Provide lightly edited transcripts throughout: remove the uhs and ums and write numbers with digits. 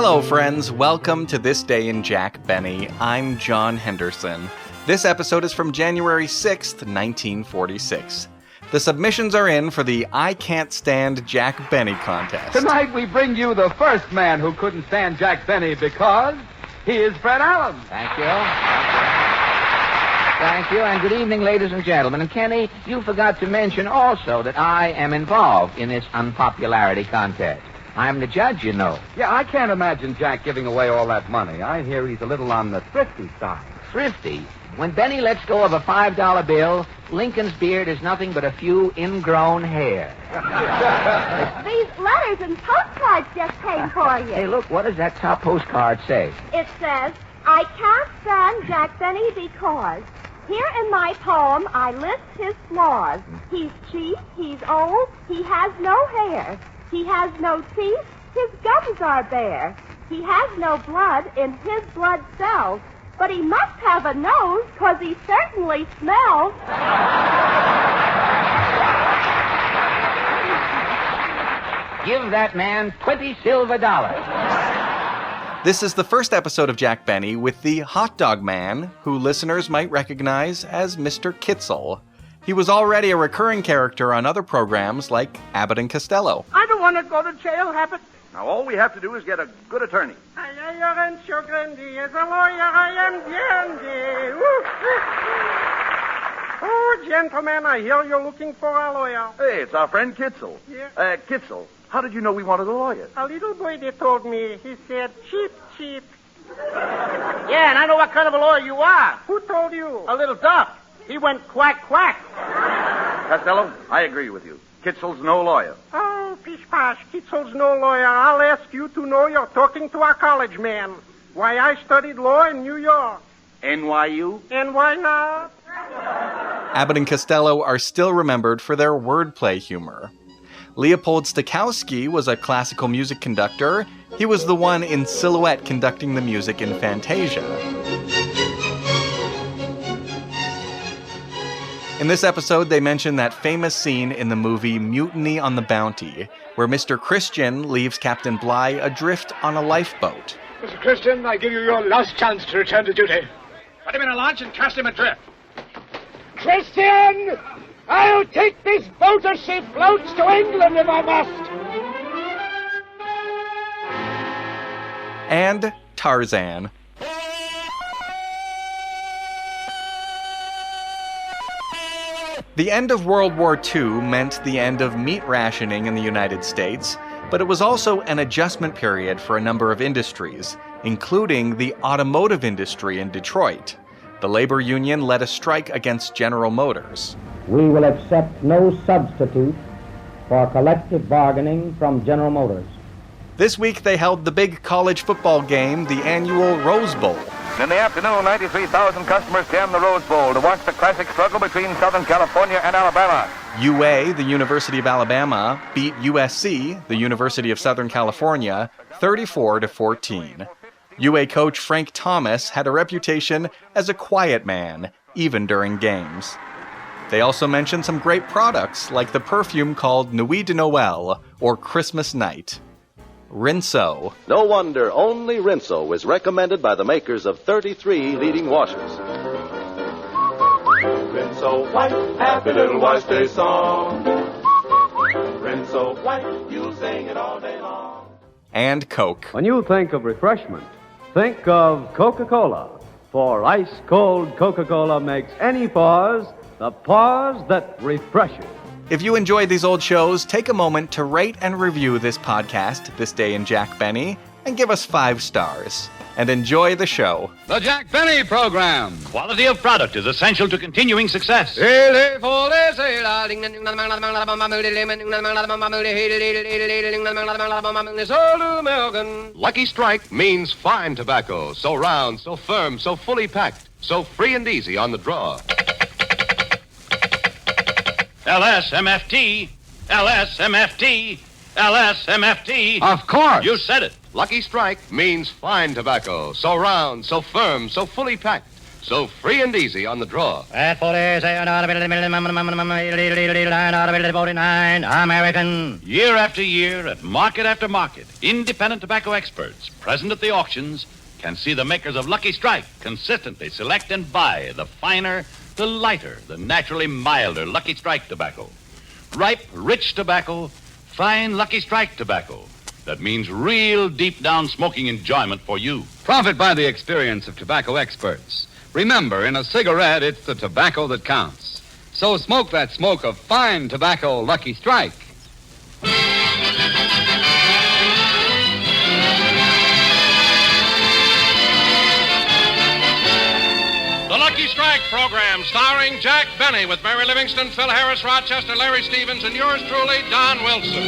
Hello, friends. Welcome to This Day in Jack Benny. I'm John Henderson. This episode is from January 6th, 1946. The submissions are in for the I Can't Stand Jack Benny contest. Tonight we bring you the first man who couldn't stand Jack Benny because he is Fred Allen. Thank you. Thank you, and good evening, ladies and gentlemen. And Kenny, you forgot to mention also that I am involved in this unpopularity contest. I'm the judge, you know. Yeah, I can't imagine Jack giving away all that money. I hear he's a little on the thrifty side. Thrifty? When Benny lets go of a $5 bill, Lincoln's beard is nothing but a few ingrown hair. These letters and postcards just came for you. Hey, look, what does that top postcard say? It says, I can't stand Jack Benny because... Here in my poem, I list his flaws. He's cheap, he's old, he has no hair. He has no teeth, his gums are bare. He has no blood in his blood cells. But he must have a nose, 'cause he certainly smells. Give that man 20 silver dollars. This is the first episode of Jack Benny with the hot dog man, who listeners might recognize as Mr. Kitzel. He was already a recurring character on other programs like Abbott and Costello. I don't want to go to jail, Abbott. Now, all we have to do is get a good attorney. As a lawyer, I am dandy. Oh, gentlemen, I hear you're looking for a lawyer. Hey, it's our friend Kitzel. Yeah? Kitzel, how did you know we wanted a lawyer? A little boy that told me. He said, cheap, cheap. Yeah, and I know what kind of a lawyer you are. Who told you? A little duck. He went quack, quack. Costello, I agree with you. Kitzel's no lawyer. Oh, pish-posh, Kitzel's no lawyer. I'll ask you to know you're talking to a college man. Why, I studied law in New York. NYU? And why not? Abbott and Costello are still remembered for their wordplay humor. Leopold Stokowski was a classical music conductor. He was the one in Silhouette conducting the music in Fantasia. In this episode, they mention that famous scene in the movie Mutany on the Bounty, where Mr. Christian leaves Captain Bligh adrift on a lifeboat. Mr. Christian, I give you your last chance to return to duty. Put him in a launch and cast him adrift. Christian! I'll take this boat as she floats to England if I must. And Tarzan. The end of World War II meant the end of meat rationing in the United States, but it was also an adjustment period for a number of industries, including the automotive industry in Detroit. The labor union led a strike against General Motors. We will accept no substitute for collective bargaining from General Motors. This week they held the big college football game, the annual Rose Bowl. In the afternoon, 93,000 customers jammed the Rose Bowl to watch the classic struggle between Southern California and Alabama. UA, the University of Alabama, beat USC, the University of Southern California, 34-14. UA coach Frank Thomas had a reputation as a quiet man, even during games. They also mentioned some great products, like the perfume called Nuit de Noël, or Christmas Night. Rinso. No wonder only Rinso is recommended by the makers of 33 leading washers. Rinso white, happy little wash day song. Rinso white, you'll sing it all day long. And Coke. When you think of refreshment, think of Coca-Cola. For ice-cold Coca-Cola makes any pause the pause that refreshes. If you enjoyed these old shows, take a moment to rate and review this podcast, This Day in Jack Benny, and give us 5 stars. And enjoy the show. The Jack Benny Program. Quality of product is essential to continuing success. Lucky Strike means fine tobacco. So round, so firm, so fully packed, so free and easy on the draw. LSMFT, LSMFT, LSMFT. Of course. You said it. Lucky Strike means fine tobacco. So round, so firm, so fully packed, so free and easy on the draw. At 49 American. Year after year, at market after market, independent tobacco experts present at the auctions can see the makers of Lucky Strike consistently select and buy the finer, the lighter, the naturally milder Lucky Strike tobacco. Ripe, rich tobacco, fine Lucky Strike tobacco. That means real deep-down smoking enjoyment for you. Profit by the experience of tobacco experts. Remember, in a cigarette, it's the tobacco that counts. So smoke that smoke of fine tobacco Lucky Strike. The Lucky Strike program, starring Jack Benny with Mary Livingston, Phil Harris, Rochester, Larry Stevens, and yours truly, Don Wilson.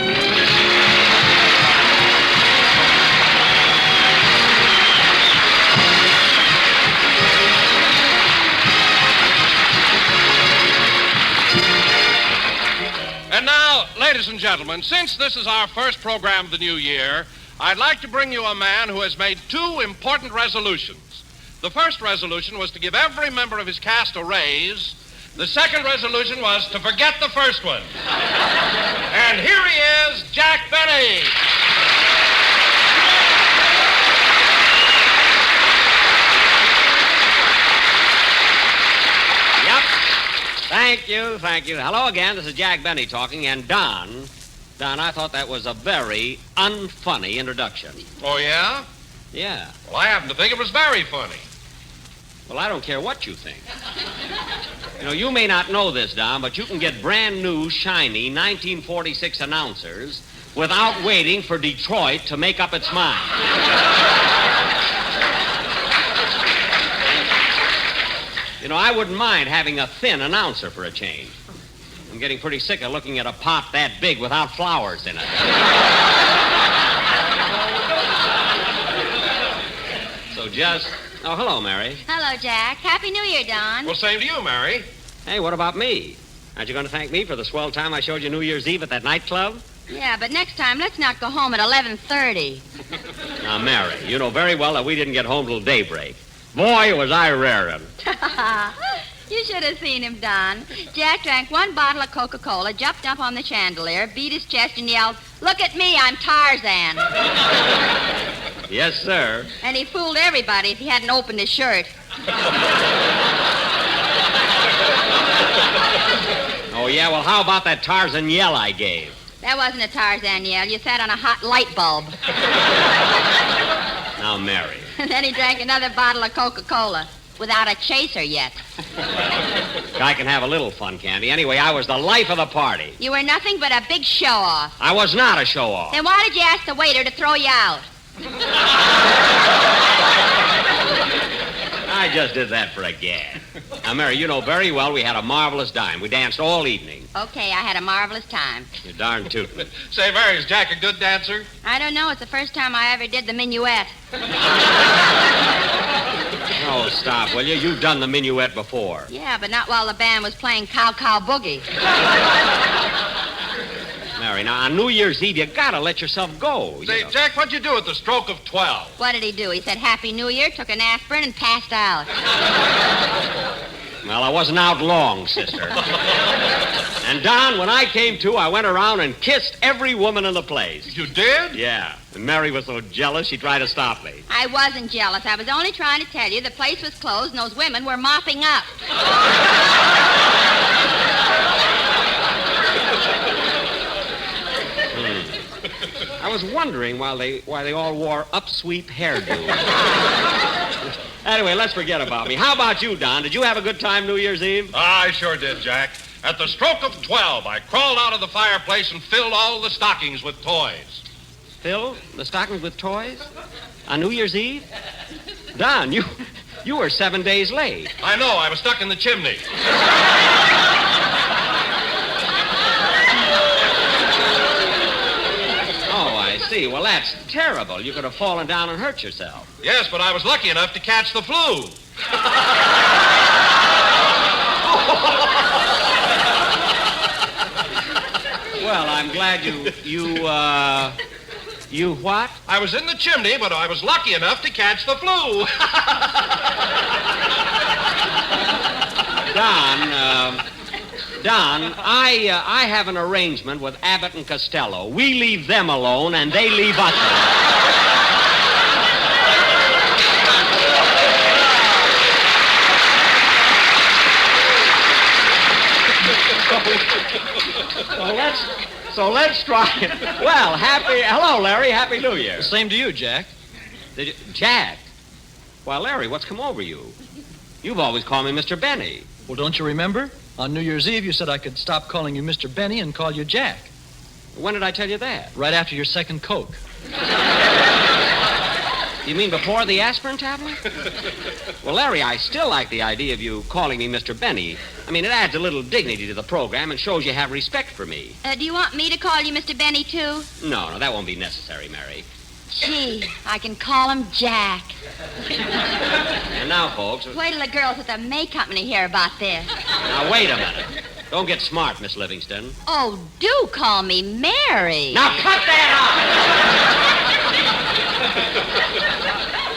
And now, ladies and gentlemen, since this is our first program of the new year, I'd like to bring you a man who has made two important resolutions. The first resolution was to give every member of his cast a raise. The second resolution was to forget the first one. And here he is, Jack Benny. Thank you. Hello again. This is Jack Benny talking. And Don, I thought that was a very unfunny introduction. Oh, yeah? Yeah. Well, I happen to think it was very funny. Well, I don't care what you think. You know, you may not know this, Don, but you can get brand new, shiny 1946 announcers without waiting for Detroit to make up its mind. You know, I wouldn't mind having a thin announcer for a change. I'm getting pretty sick of looking at a pot that big without flowers in it. So just... Oh, hello, Mary. Hello, Jack. Happy New Year, Don. Well, same to you, Mary. Hey, what about me? Aren't you going to thank me for the swell time I showed you New Year's Eve at that nightclub? Yeah, but next time, let's not go home at 11:30. Now, Mary, you know very well that we didn't get home till daybreak. Boy, was I raring. You should have seen him, Don. Jack drank one bottle of Coca-Cola, jumped up on the chandelier, beat his chest, and yelled, "Look at me, I'm Tarzan." Yes, sir. And he fooled everybody if he hadn't opened his shirt. Oh, yeah? Well, how about that Tarzan yell I gave? That wasn't a Tarzan yell. You sat on a hot light bulb. Now, Mary. And then he drank another bottle of Coca-Cola without a chaser yet. I can have a little fun, Candy. Anyway, I was the life of the party. You were nothing but a big show-off. I was not a show-off. Then why did you ask the waiter to throw you out? I just did that for a gag. Now, Mary, you know very well we had a marvelous dime. We danced all evening. Okay, I had a marvelous time. You're darn tootin'. Say, Mary, is Jack a good dancer? I don't know. It's the first time I ever did the minuet. Oh, stop, will you? You've done the minuet before. Yeah, but not while the band was playing Cow Cow Boogie. Mary, now, on New Year's Eve, you gotta let yourself go. Say, Jack, what'd you do at the stroke of 12? What did he do? He said Happy New Year, took an aspirin, and passed out. Well, I wasn't out long, sister. And, Don, when I came to, I went around and kissed every woman in the place. You did? Yeah. And Mary was so jealous, she tried to stop me. I wasn't jealous. I was only trying to tell you the place was closed and those women were mopping up. I was wondering why they all wore upsweep hairdos. Anyway, let's forget about me. How about you, Don? Did you have a good time New Year's Eve? I sure did, Jack. At the stroke of 12, I crawled out of the fireplace and filled all the stockings with toys. Filled the stockings with toys? On New Year's Eve? Don, you were 7 days late. I know. I was stuck in the chimney. See, well, that's terrible. You could have fallen down and hurt yourself. Yes, but I was lucky enough to catch the flu. Well, I'm glad you You what? I was in the chimney, but I was lucky enough to catch the flu. Don, I have an arrangement with Abbott and Costello. We leave them alone, and they leave us alone. So let's try it. Well, hello, Larry. Happy New Year. Same to you, Jack. Jack? Well, Larry, what's come over you? You've always called me Mr. Benny. Well, don't you remember? On New Year's Eve, you said I could stop calling you Mr. Benny and call you Jack. When did I tell you that? Right after your second Coke. You mean before the aspirin tablet? Well, Larry, I still like the idea of you calling me Mr. Benny. I mean, it adds a little dignity to the program and shows you have respect for me. Do you want me to call you Mr. Benny, too? No, that won't be necessary, Mary. Gee, I can call him Jack. And now, folks... Wait till the girls at the May Company hear about this. Now, wait a minute. Don't get smart, Miss Livingston. Oh, do call me Mary. Now, cut that out!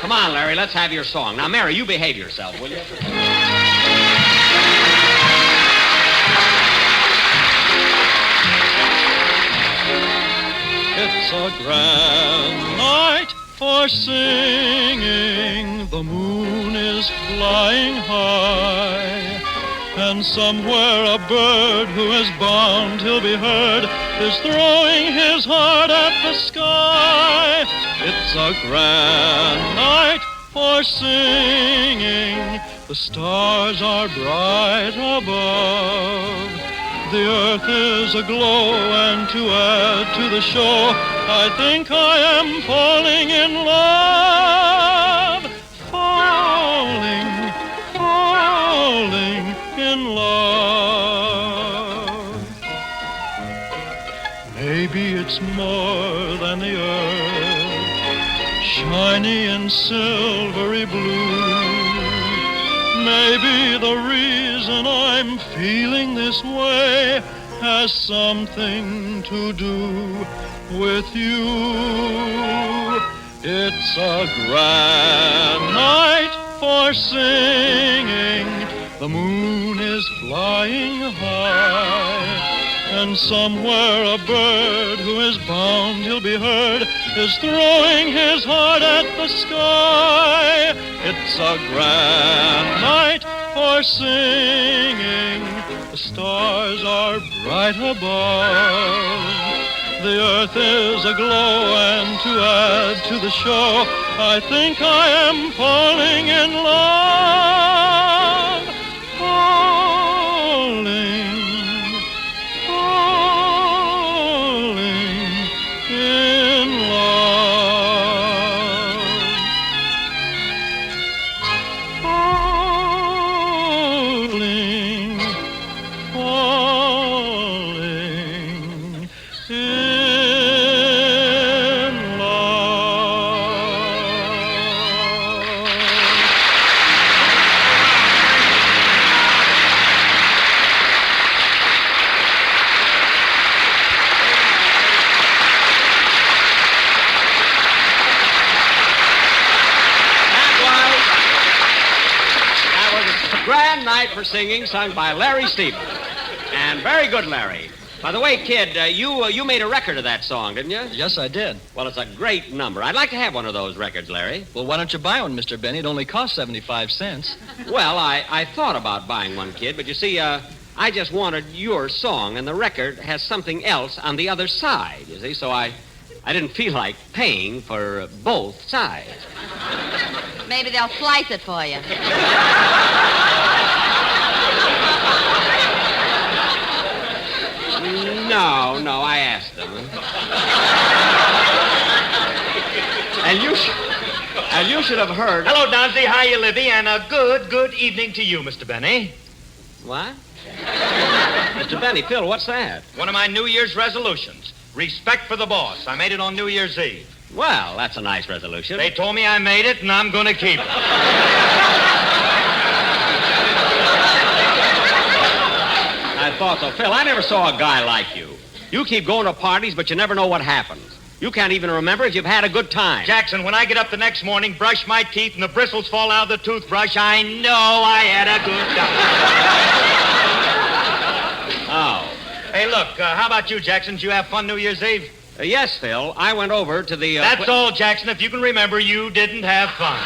Come on, Larry, let's have your song. Now, Mary, you behave yourself, will you? It's a grand night for singing. The moon is flying high. And somewhere a bird who is bound he'll be heard is throwing his heart at the sky. It's a grand night for singing. The stars are bright above. The earth is aglow, and to add to the show, I think I am falling in love. Falling in love. Maybe it's more than the earth, shiny and silvery blue. Maybe the reason I'm feeling this way has something to do with you. It's a grand night for singing. The moon is flying high, and somewhere a bird who is bound he'll be heard is throwing his heart at the sky. It's a grand night for singing. The stars are bright above. The earth is aglow, and to add to the show, I think I am falling in love. Falling in love. Falling in Grand Night for Singing, sung by Larry Stevens. And very good, Larry. By the way, kid, you made a record of that song, didn't you? Yes, I did. Well, it's a great number. I'd like to have one of those records, Larry. Well, why don't you buy one, Mr. Benny? It only costs 75 cents. Well, I thought about buying one, kid, but you see, I just wanted your song, and the record has something else on the other side, you see, so I didn't feel like paying for both sides. Maybe they'll slice it for you. No, I asked them. And you should have heard. Hello, Donzie. How you, Libby? And a good evening to you, Mr. Benny. What? Mr. Benny, Phil, what's that? One of my New Year's resolutions. Respect for the boss. I made it on New Year's Eve. Well, that's a nice resolution. They told me I made it, and I'm going to keep it. I thought so. Phil, I never saw a guy like you. You keep going to parties, but you never know what happens. You can't even remember if you've had a good time. Jackson, when I get up the next morning, brush my teeth, and the bristles fall out of the toothbrush, I know I had a good time. Oh. Hey, look, how about you, Jackson? Did you have fun New Year's Eve? Yes, Phil. I went over to the... That's all, Jackson. If you can remember, you didn't have fun.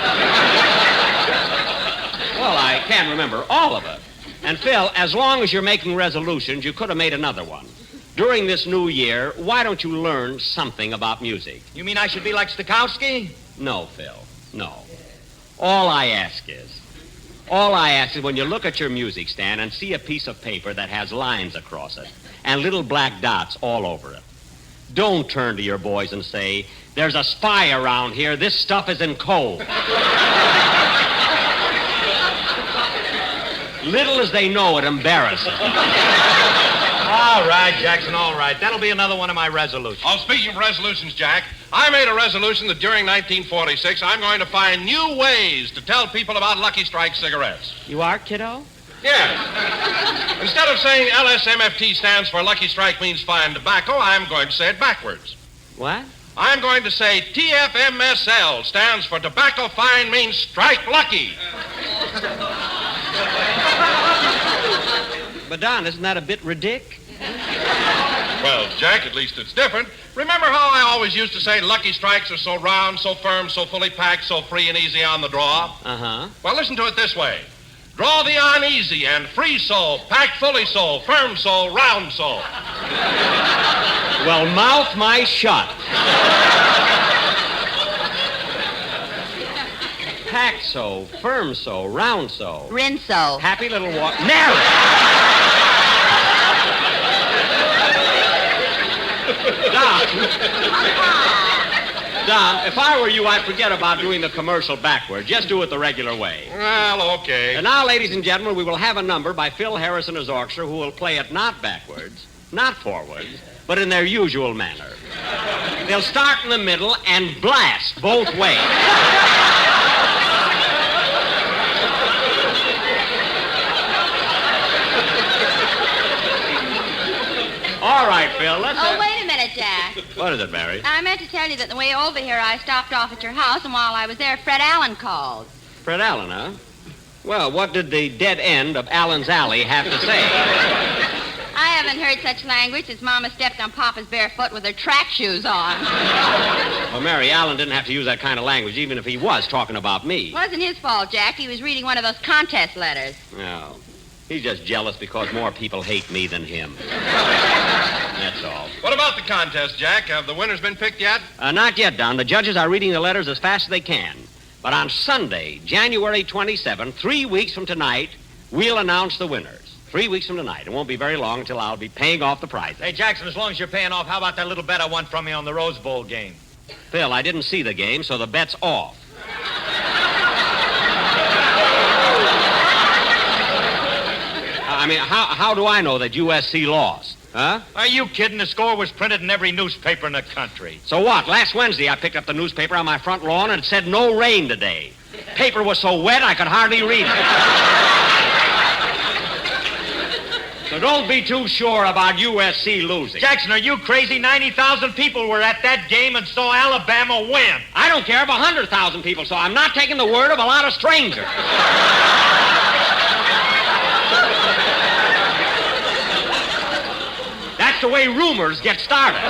Well, I can't remember all of it. And, Phil, as long as you're making resolutions, you could have made another one. During this new year, why don't you learn something about music? You mean I should be like Stokowski? No, Phil. No. All I ask is when you look at your music stand and see a piece of paper that has lines across it and little black dots all over it, don't turn to your boys and say, there's a spy around here. This stuff is in code. Little as they know, it embarrasses them. All right, Jackson, all right. That'll be another one of my resolutions. Oh, speaking of resolutions, Jack, I made a resolution that during 1946, I'm going to find new ways to tell people about Lucky Strike cigarettes. You are, kiddo? Yes. Instead of saying LSMFT stands for Lucky Strike means fine tobacco, I'm going to say it backwards. What? I'm going to say TFMSL stands for Tobacco Fine means Strike Lucky. But, Don, isn't that a bit ridiculous? Well, Jack, at least it's different. Remember how I always used to say Lucky Strikes are so round, so firm, so fully packed, so free and easy on the draw? Uh-huh. Well, listen to it this way. Draw the uneasy and free so, packed fully so, firm so, round so. Well, mouth my shut. Packed so, firm so, round so. Rinso. Happy little walk. Narrow. Don, if I were you, I'd forget about doing the commercial backward. Just do it the regular way. Well, okay. And now, ladies and gentlemen, we will have a number by Phil Harris and his orchestra who will play it not backwards, not forwards, but in their usual manner. They'll start in the middle and blast both ways. All right, Phil, let's... Oh, wait a minute, Jack. What is it, Mary? I meant to tell you that the way over here, I stopped off at your house, and while I was there, Fred Allen called. Fred Allen, huh? Well, what did the dead end of Allen's Alley have to say? I haven't heard such language since Mama stepped on Papa's bare foot with her track shoes on. Well, Mary, Allen didn't have to use that kind of language, even if he was talking about me. It wasn't his fault, Jack. He was reading one of those contest letters. No. He's just jealous because more people hate me than him. That's all. What about the contest, Jack? Have the winners been picked yet? Not yet, Don. The judges are reading the letters as fast as they can. But on Sunday, January 27th, 3 weeks from tonight, we'll announce the winners. 3 weeks from tonight. It won't be very long until I'll be paying off the prizes. Hey, Jackson, as long as you're paying off, how about that little bet I won from you on the Rose Bowl game? Phil, I didn't see the game, so the bet's off. I mean, how do I know that USC lost? Huh? Are you kidding? The score was printed in every newspaper in the country. So what? Last Wednesday, I picked up the newspaper on my front lawn, and it said no rain today. Paper was so wet, I could hardly read it. So don't be too sure about USC losing. Jackson, are you crazy? 90,000 people were at that game and saw Alabama win. I don't care if 100,000 people saw. I'm not taking the word of a lot of strangers. That's the way rumors get started.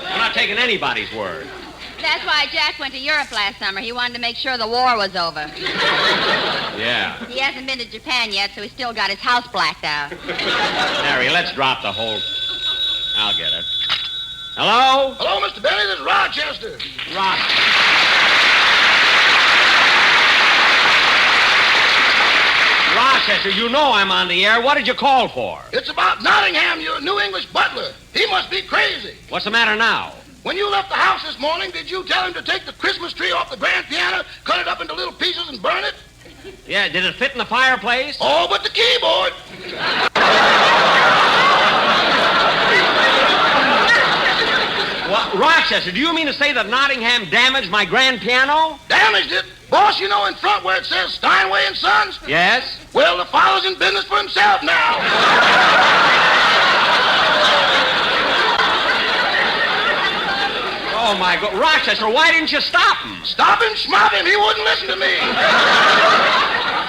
I'm not taking anybody's word. That's why Jack went to Europe last summer. He wanted to make sure the war was over. Yeah. He hasn't been to Japan yet, so he's still got his house blacked out. Harry, let's drop the whole... I'll get it. Hello? Hello, Mr. Benny. This is Rochester. Rochester, you know I'm on the air. What did you call for? It's about Nottingham, your New English butler. He must be crazy. What's the matter now? When you left the house this morning, did you tell him to take the Christmas tree off the grand piano, cut it up into little pieces, and burn it? Yeah, did it fit in the fireplace? Oh, but the keyboard. What, Rochester, do you mean to say that Nottingham damaged my grand piano? Damaged it? Boss, you know in front where it says Steinway and Sons? Yes? Well, the fellow's in business for himself now. Oh, my God. Rochester, why didn't you stop him? Stop him, schmop him. He wouldn't listen to me.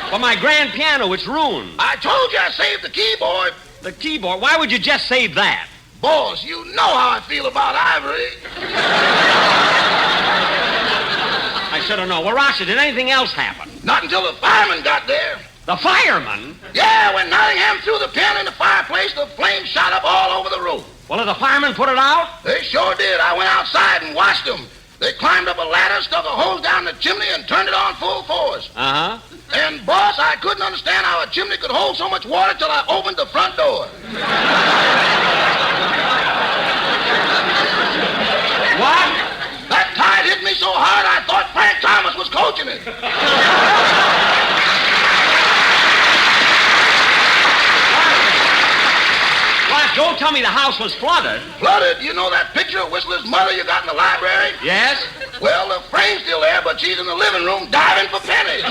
Well, my grand piano, it's ruined. I told you I saved the keyboard. The keyboard? Why would you just save that? Boss, you know how I feel about ivory. I should have known. Well, Rochester, did anything else happen? Not until the fireman got there. The fireman? Yeah, when Nottingham threw the piano in the fireplace, the flames shot up all over the roof. Well, did the firemen put it out? They sure did. I went outside and watched them. They climbed up a ladder, stuck a hose down the chimney, and turned it on full force. Uh-huh. And, boss, I couldn't understand how a chimney could hold so much water till I opened the front door. What? That tide hit me so hard I thought Frank Thomas was coaching it. What? Don't tell me the house was flooded. Flooded? You know that picture of Whistler's mother you got in the library? Yes? Well, the frame's still there, but she's in the living room diving for pennies.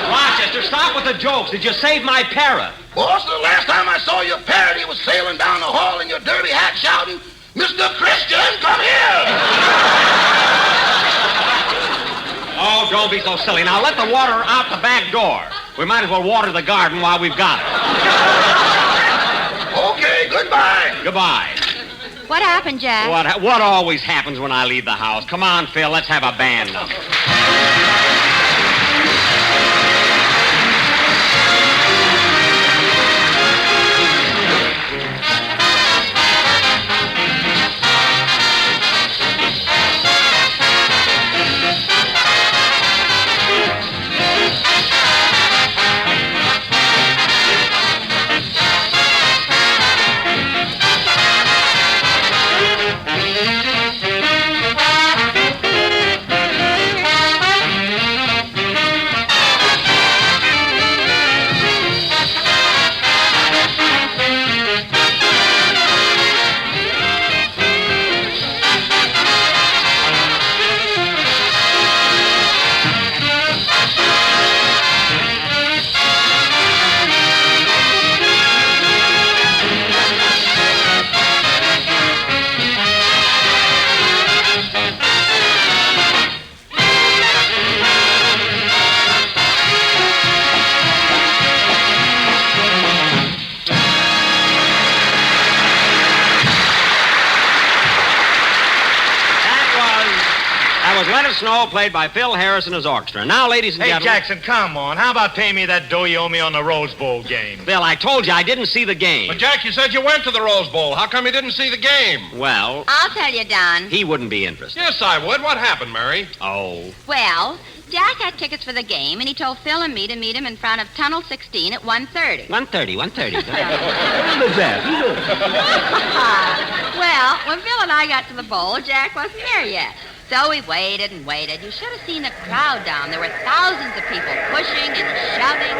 Rochester, stop with the jokes. Did you save my parrot? Boss, the last time I saw your parrot, he was sailing down the hall in your derby hat shouting, Mr. Christian, come here! Oh, don't be so silly. Now, let the water out the back door. We might as well water the garden while we've got it. Okay, goodbye. Goodbye. What happened, Jack? What always happens when I leave the house? Come on, Phil, let's have a band. Snow, played by Phil Harris and his orchestra. Now, ladies and gentlemen... Hey, Jackson, come on. How about paying me that dough you owe me on the Rose Bowl game? Bill, I told you I didn't see the game. But, Jack, you said you went to the Rose Bowl. How come you didn't see the game? Well... I'll tell you, Don. He wouldn't be interested. Yes, I would. What happened, Mary? Oh. Well, Jack had tickets for the game, and he told Phil and me to meet him in front of Tunnel 16 at 1:30. 1:30. Well, when Phil and I got to the bowl, Jack wasn't there yet. So we waited and waited. You should have seen the crowd down. There were thousands of people pushing and shoving.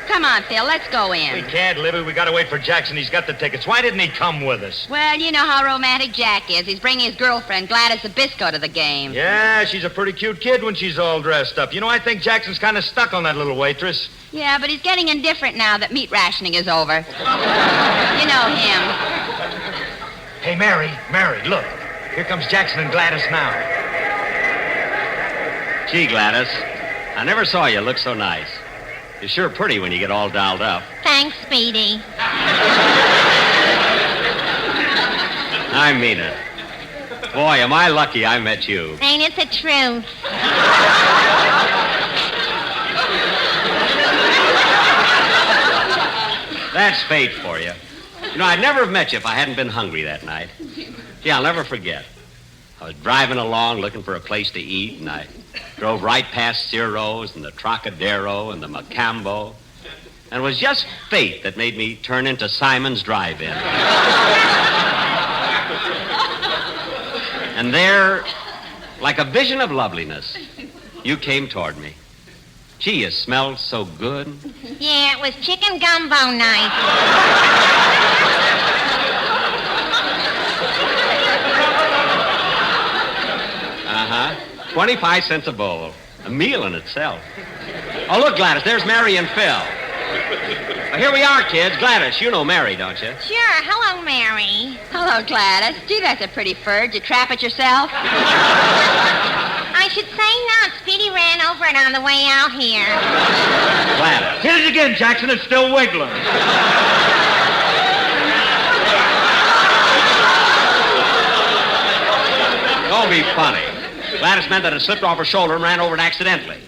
Come on, Phil, let's go in. We can't, Libby. We got to wait for Jackson. He's got the tickets. Why didn't he come with us? Well, you know how romantic Jack is. He's bringing his girlfriend, Gladys Zabisco, to the game. Yeah, she's a pretty cute kid when she's all dressed up. You know, I think Jackson's kind of stuck on that little waitress. Yeah, but he's getting indifferent now that meat rationing is over. You know him. Hey, Mary, look. Here comes Jackson and Gladys now. Gee, Gladys, I never saw you look so nice. You're sure pretty when you get all dolled up. Thanks, Speedy. I mean it. Boy, am I lucky I met you. Ain't it the truth? That's fate for you. You know, I'd never have met you if I hadn't been hungry that night. Gee, I'll never forget. I was driving along looking for a place to eat, and I drove right past Ciro's and the Trocadero and the Macambo. And it was just fate that made me turn into Simon's Drive-In. And there, like a vision of loveliness, you came toward me. Gee, you smelled so good. Yeah, it was chicken gumbo night. Uh-huh. 25 cents a bowl. A meal in itself. Oh, look, Gladys, there's Mary and Phil. Well, here we are, kids. Gladys, you know Mary, don't you? Sure. Hello, Mary. Hello, Gladys. Gee, that's a pretty fur. Did you trap it yourself? I should say not. Speedy ran over it on the way out here. Gladys. Hit it again, Jackson. It's still wiggling. Don't be funny. Gladys meant that it slipped off her shoulder and ran over it accidentally.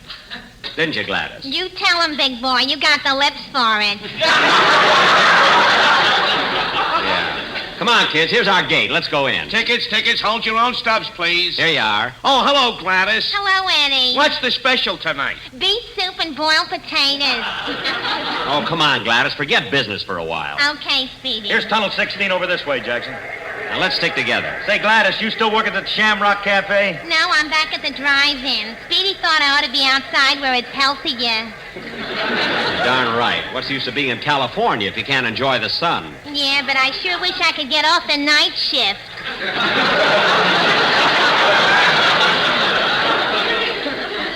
Didn't you, Gladys? You tell him, big boy. You got the lips for it. Yeah. Come on, kids. Here's our gate. Let's go in. Tickets. Hold your own stubs, please. Here you are. Oh, hello, Gladys. Hello, Eddie. What's the special tonight? Beef soup and boiled potatoes. Oh, come on, Gladys. Forget business for a while. Okay, Speedy. Here's tunnel 16 over this way, Jackson. Now, let's stick together. Say, Gladys, you still working at the Shamrock Cafe? No, I'm back at the drive-in. Speedy thought I ought to be outside where it's healthier. Darn right. What's the use of being in California if you can't enjoy the sun? Yeah, but I sure wish I could get off the night shift.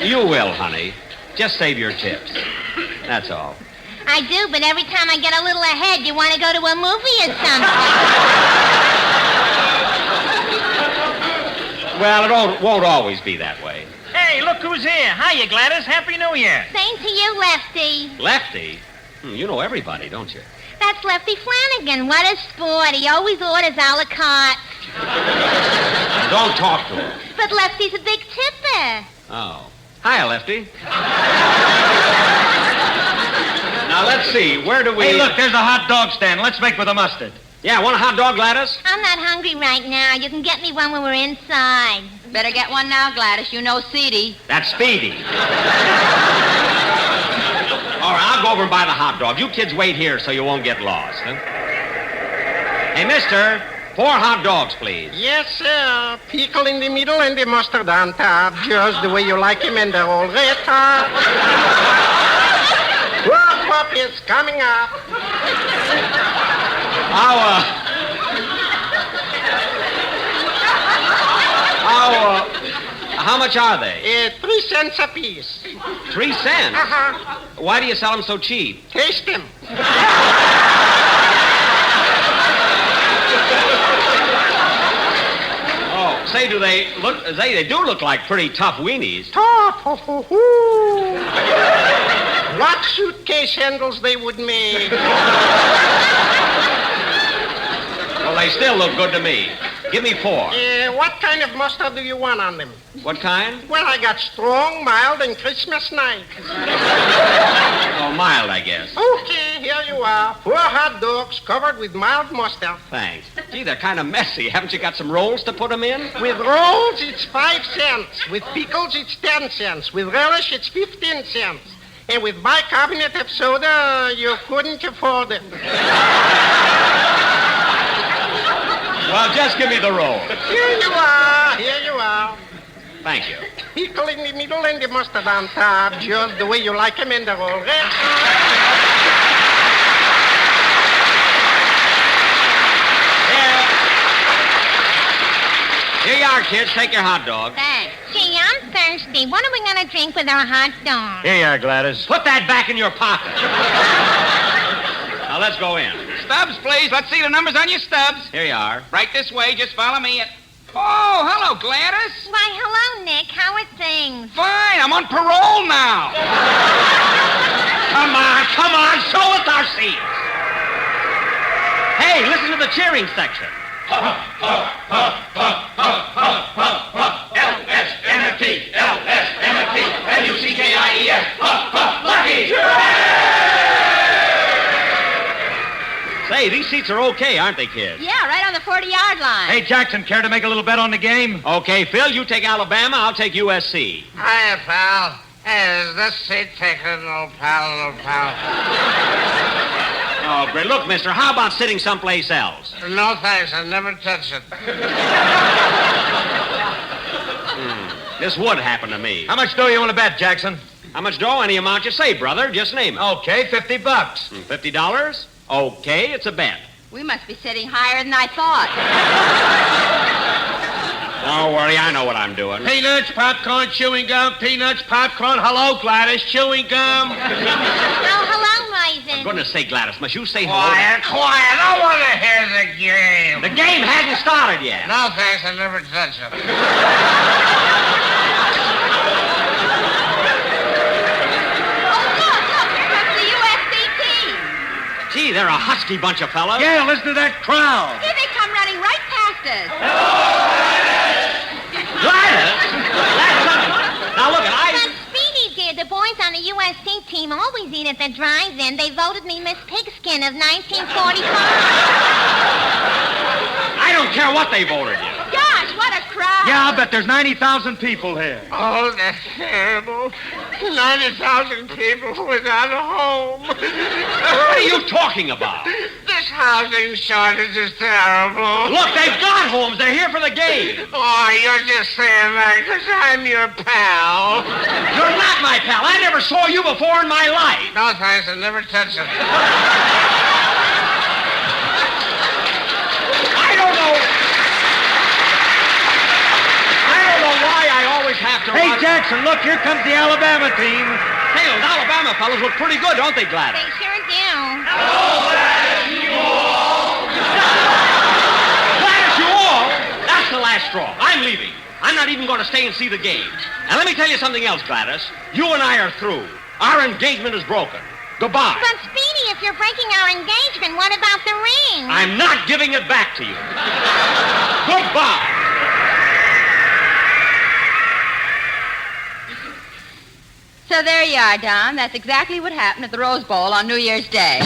You will, honey. Just save your tips. That's all. I do, but every time I get a little ahead, you want to go to a movie or something. Well, it won't always be that way. Hey, look who's here. Hiya, Gladys. Happy New Year. Same to you, Lefty. Lefty? You know everybody, don't you? That's Lefty Flanagan. What a sport. He always orders a la carte. Don't talk to him. But Lefty's a big tipper. Oh. Hiya, Lefty. Now, let's see. Where do we... Hey, look, there's a hot dog stand. Let's make with a mustard. Yeah, want a hot dog, Gladys? I'm not hungry right now. You can get me one when we're inside. Better get one now, Gladys. You know Seedy. That's Speedy. All right, I'll go over and buy the hot dog. You kids wait here so you won't get lost, huh? Hey, mister, 4 hot dogs, please. Yes, sir. Pickle in the middle and the mustard on top. Just the way you like him, and they're all red top. Whoa, puppies coming up. How much are they? 3 cents apiece. 3 cents? Uh-huh. Why do you sell them so cheap? Taste them. Oh, say, do they look? They do look like pretty tough weenies. Tough. What suitcase handles they would make. Well, they still look good to me. Give me 4. What kind of mustard do you want on them? What kind? Well, I got strong, mild, and Christmas night. Oh, mild, I guess. Okay, here you are. 4 hot dogs covered with mild mustard. Thanks. Gee, they're kind of messy. Haven't you got some rolls to put them in? With rolls, it's 5 cents. With pickles, it's 10 cents. With relish, it's 15 cents. And with bicarbonate of soda, you couldn't afford it. Well, just give me the roll. Here you are. Thank you. Pickle in the middle and the mustard on top, just the way you like them, and they're all red. Here you are, kids. Take your hot dog. Thanks. Gee, I'm thirsty. What are we going to drink with our hot dog? Here you are, Gladys. Put that back in your pocket. Now, let's go in. Stubs, please. Let's see the numbers on your stubs. Here you are. Right this way. Just follow me. Oh, hello, Gladys. Why, hello, Nick. How are things? Fine. I'm on parole now. Come on. Show us our seats. Hey, listen to the cheering section. L-S-M-F-T, L-S-M-F-T, L-U-C-K-I-E-S. Lucky! Say, these seats are okay, aren't they, kids? Yeah, right on the 40-yard line. Hey, Jackson, care to make a little bet on the game? Okay, Phil, you take Alabama, I'll take USC. Hiya, pal. Hey, is this seat taken, old pal? Oh, great. Look, mister, how about sitting someplace else? No, thanks. I never touch it. This would happen to me. How much dough you want to bet, Jackson? How much dough? Any amount you say, brother. Just name it. Okay, $50. $50? Okay, it's a bet. We must be sitting higher than I thought. Don't worry, I know what I'm doing. Peanuts, popcorn, chewing gum, peanuts, popcorn. Hello, Gladys, chewing gum. Oh, hello, Raven. For goodness sake, Gladys, must you say hello? Quiet. I want to hear the game. The game hasn't started yet. No, thanks. I never touch it. Gee, they're a husky bunch of fellas. Yeah, listen to that crowd. Here they come running right past us. Gladys? That's something. Now, look, When Speedy's here, the boys on the USC team always eat at the drive-in. They voted me Miss Pigskin of 1945. I don't care what they voted you. Gosh, what a crowd. Yeah, I'll bet there's 90,000 people here. Oh, that's terrible. 90,000 people without a home. What are you talking about? This housing shortage is terrible. Look, they've got homes. They're here for the game. Oh, you're just saying that because I'm your pal. You're not my pal. I never saw you before in my life. No, thanks. I never touched it. I don't know why I always have to... Hey, Jackson, look, here comes the Alabama team. Hey, those Alabama fellas look pretty good, don't they, Gladys? They sure do. Gladys, you all? That's the last straw. I'm leaving. I'm not even going to stay and see the game. And let me tell you something else, Gladys. You and I are through. Our engagement is broken. Goodbye. But, Speedy, if you're breaking our engagement, what about the ring? I'm not giving it back to you. Goodbye. So there you are, Don. That's exactly what happened at the Rose Bowl on New Year's Day.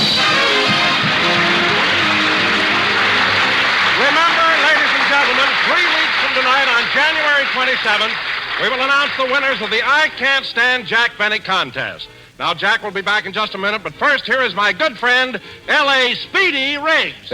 Remember, ladies and gentlemen, 3 weeks from tonight on January 27th, we will announce the winners of the I Can't Stand Jack Benny contest. Now, Jack will be back in just a minute, but first, here is my good friend, L.A. Speedy Riggs.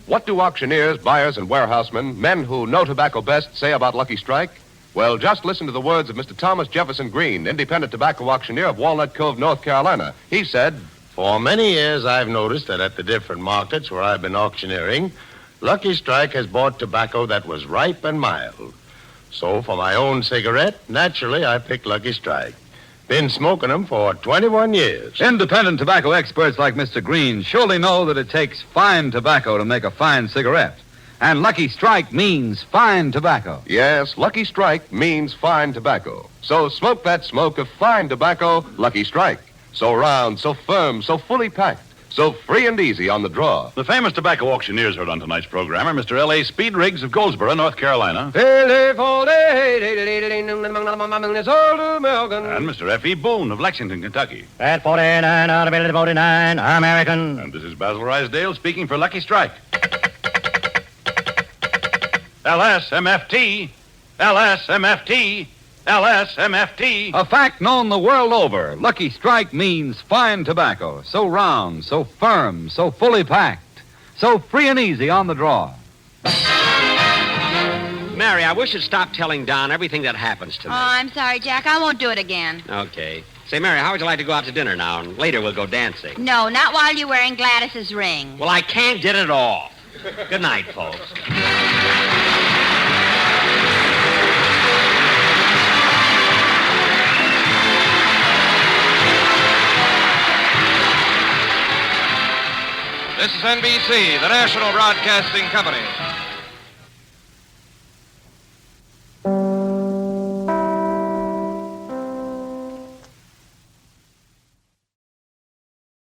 What do auctioneers, buyers, and warehousemen, men who know tobacco best, say about Lucky Strike? Well, just listen to the words of Mr. Thomas Jefferson Green, independent tobacco auctioneer of Walnut Cove, North Carolina. He said, "For many years, I've noticed that at the different markets where I've been auctioneering, Lucky Strike has bought tobacco that was ripe and mild. So for my own cigarette, naturally, I picked Lucky Strike. Been smoking them for 21 years. Independent tobacco experts like Mr. Green surely know that it takes fine tobacco to make a fine cigarette. And Lucky Strike means fine tobacco. Yes, Lucky Strike means fine tobacco. So smoke that smoke of fine tobacco, Lucky Strike. So round, so firm, so fully packed. So free and easy on the draw. The famous tobacco auctioneers heard on tonight's program are Mr. L.A. Speed Riggs of Goldsboro, North Carolina, and Mr. F.E. Boone of Lexington, Kentucky. At 49 out of 49, American. And this is Basil Rysdale speaking for Lucky Strike. LSMFT, LSMFT, LSMFT. A fact known the world over. Lucky Strike means fine tobacco. So round, so firm, so fully packed. So free and easy on the draw. Mary, I wish you'd stop telling Don everything that happens to me. Oh, I'm sorry, Jack. I won't do it again. Okay. Say, Mary, how would you like to go out to dinner now? And later we'll go dancing. No, not while you're wearing Gladys's ring. Well, I can't get it off. Good night, folks. This is NBC, the National Broadcasting Company.